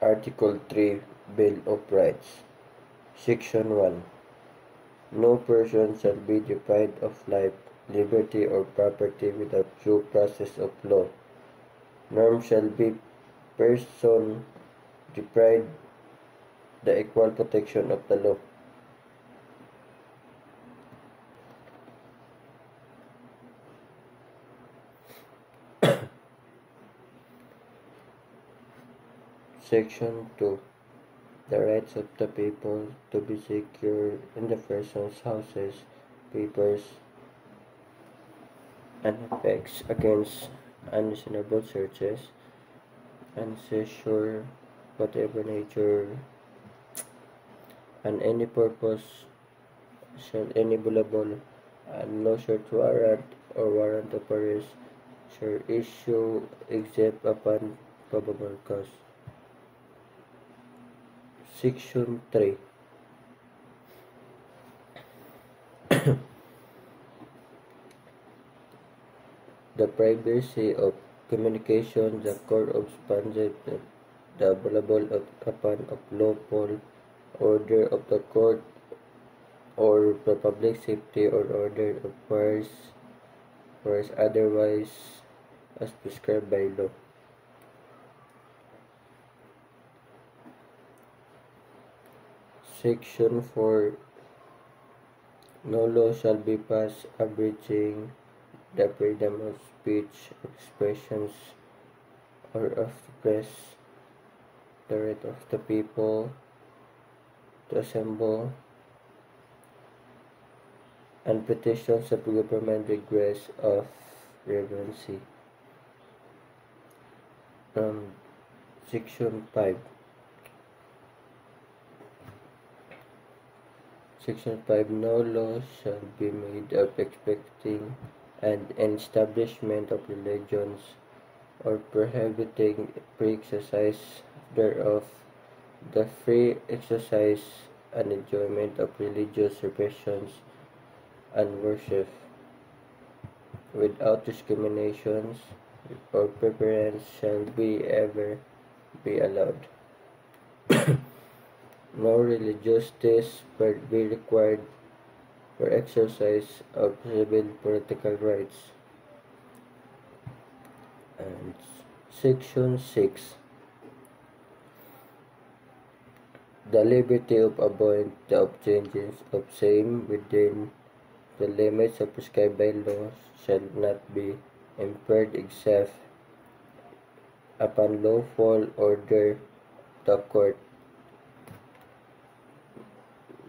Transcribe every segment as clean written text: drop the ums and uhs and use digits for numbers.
Article 3 Bill of Rights. Section 1. No person shall be deprived of life, liberty, or property without due process of law. Nor shall be person deprived the equal protection of the law. Section 2. The rights of the people to be secure in the persons, houses, papers, and effects against unreasonable searches and seizure, whatever nature and any purpose, shall any billable and no search warrant or warrant of arrest shall issue except upon probable cause. Section 3. The privacy of communication, the court of expunged the available upon of lawful order of the court or the public safety or order of whereas otherwise as prescribed by law. Section 4. No law shall be passed abridging the freedom of speech, expressions, or of the press, the right of the people to assemble, and petitions of government regress of relevancy. Section 5. Section 5. No law shall be made of expecting and establishment of religions or prohibiting free exercise thereof, the free exercise and enjoyment of religious repressions and worship, without discriminations or preference shall be ever be allowed. No religious test will be required for exercise of civil political rights. And Section 6. The liberty of avoid the changes of same within the limits of prescribed by law shall not be impaired except upon lawful order of the court.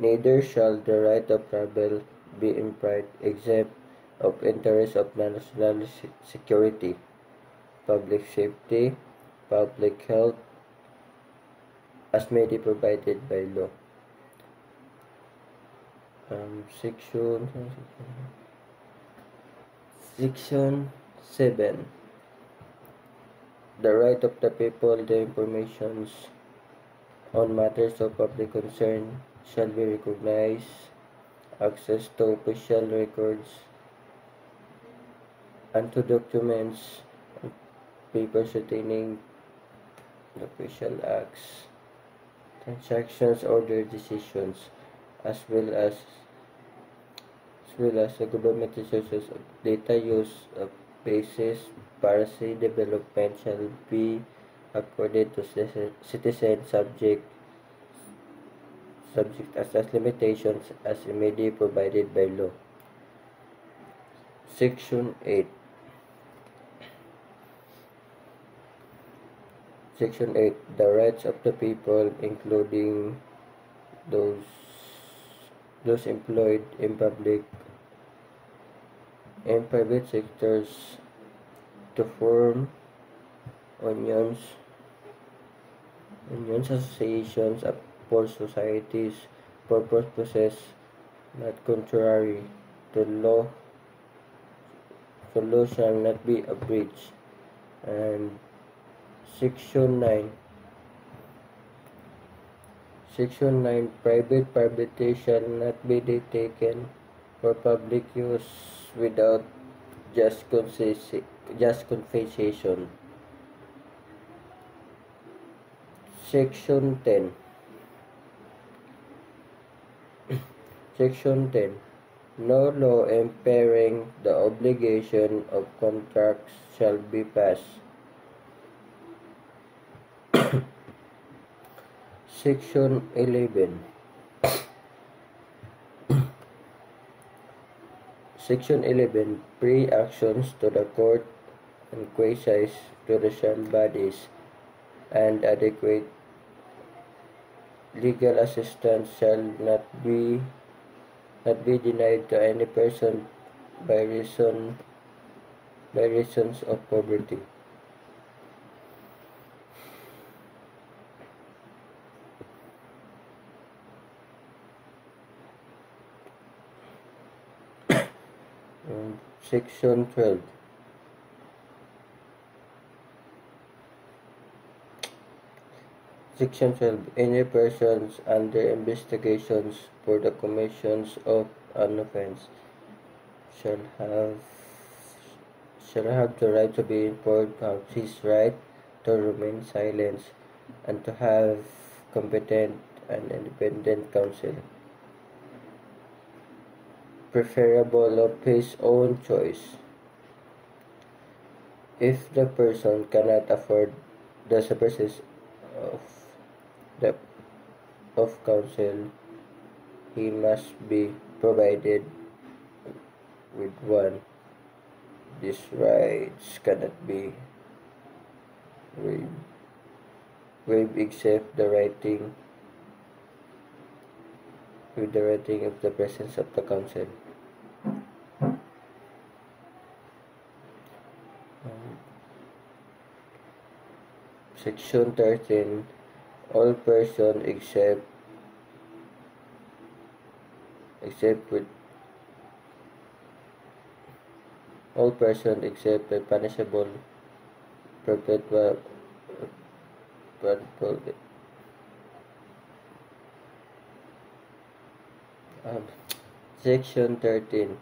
Neither shall the right of travel be impaired except of interest of national security, public safety, public health, as may be provided by law. Section 7. The right of the people to informations on matters of public concern shall be recognized, access to official records and to documents and papers containing official acts, transactions, order, decisions, as well as the government resources of data use of basis piracy development shall be accorded to citizens subject as limitations as may be provided by law. Section 8. Section 8. The rights of the people, including those employed in public and private sectors, to form unions, associations, for societies for purposes not contrary to law, shall not be abridged. And Section 9. Section 9. Private property shall not be taken for public use without just compensation. Section 10. Section 10. No law impairing the obligation of contracts shall be passed. Section 11. Section 11. Pre-actions to the court and quasi-judicial bodies and adequate legal assistance shall not be denied to any person by reasons of poverty. Section 12. Section 12. Any persons under investigations for the commissions of an offense shall have the right to be informed of his right to remain silent and to have competent and independent counsel, preferable of his own choice. If the person cannot afford the services of counsel, he must be provided with one. These rights cannot be waived except the writing of the presence of the counsel. Section 13. All persons except the punishable perpetual Section 13.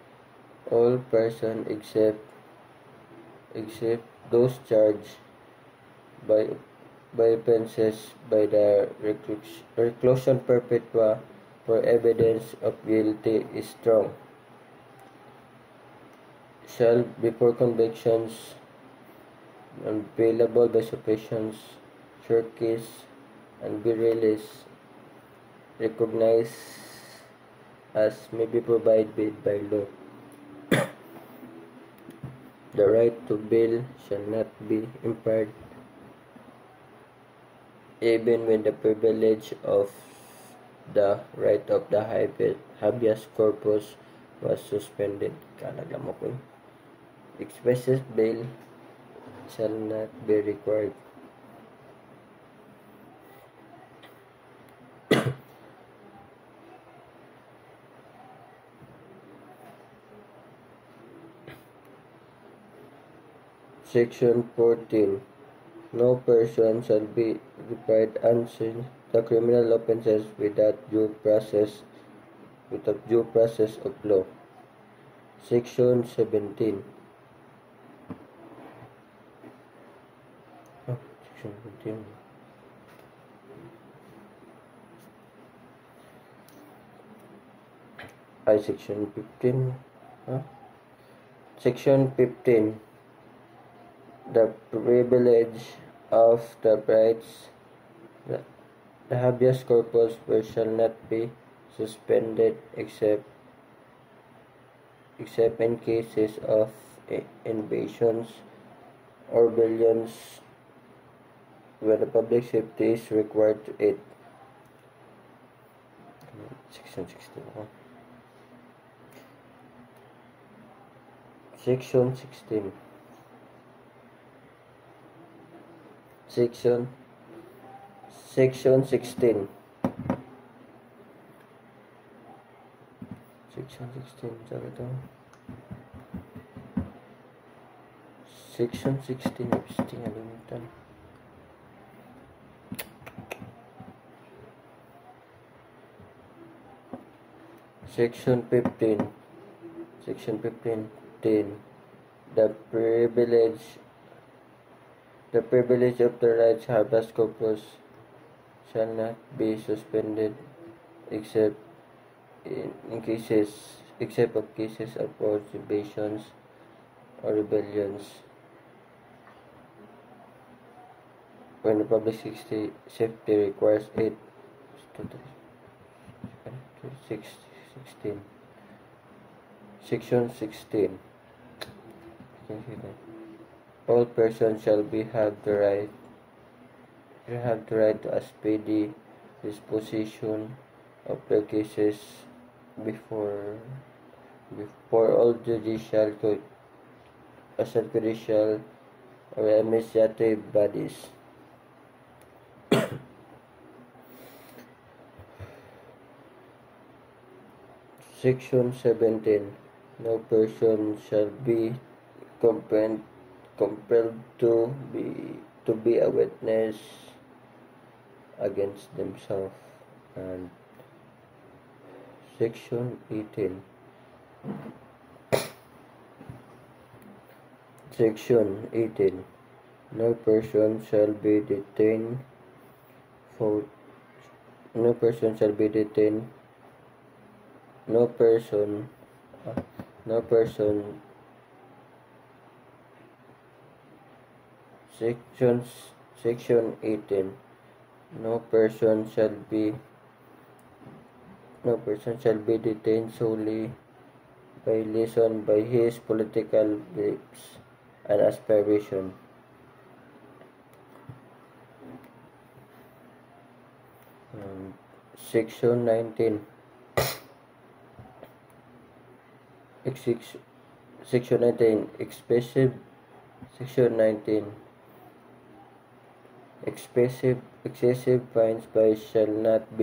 All persons except those charged by offenses by the reclusion perpetua for evidence of guilty is strong shall, before convictions unavailable by suppressions, shirkies, and be released, recognized as may be provided by law. The right to bail shall not be impaired even when the privilege of the right of the habeas corpus was suspended. Kalaglam mo ko. Express bail shall not be required. Section 14. No person shall be required answer the criminal offences without due process of law. Section 17. Section 15. Section 15. Section 15. The privilege of the rights, the habeas corpus shall not be suspended except in cases of invasions or rebellions where the public safety is required to it. Section 16. Section 16. Section 16. Section 16. Section 16. Section 15. Section 15. 10. The privilege of the rights habeas corpus shall not be suspended except except of cases of prohibitions or rebellions when the public safety requires it. 16. Section 16. All persons shall have the right to a speedy disposition of their cases before all judicial or administrative bodies. Section 17. No person shall be compelled to be a witness against themselves. And Section 18. Section 18. No person shall be detained for no person Section 18. No person shall be detained solely by reason by his political beliefs and aspiration. Section 19. Section 19. Excessive fines shall not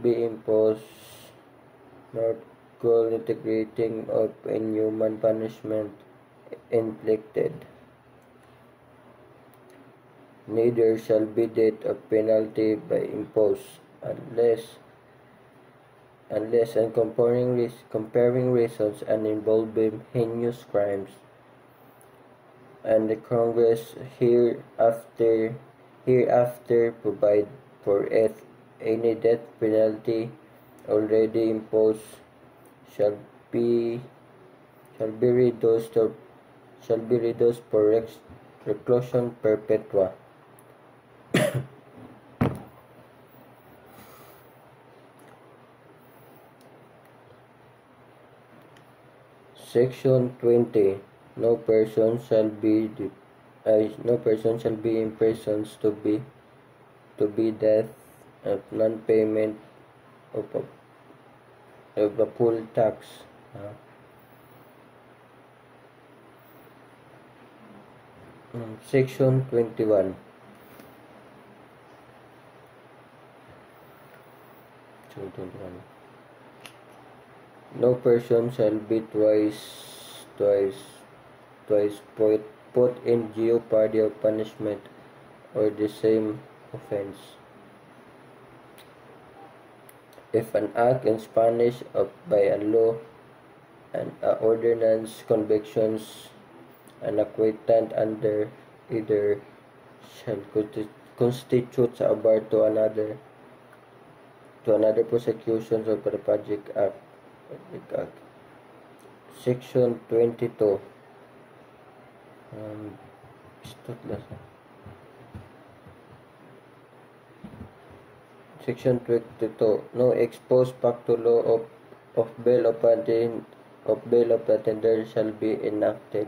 be imposed, nor cruel, degrading, or inhuman punishment inflicted. Neither shall be death or penalty by imposed unless and comparing reasons and involving heinous crimes, and the Congress hereafter provide for it. Any death penalty already imposed shall be reduced for reclusion perpetua. Section 20. No person shall be imprisoned to be death of non-payment of the full tax. Section 21. No person shall be twice put in jeopardy of punishment or the same offense. If an act in Spanish by a law and ordinance convictions an acquittant under either shall constitute a bar to another prosecutions of the Public Act. Section 22. Section 22. No ex post facto law of bail of attender shall be enacted.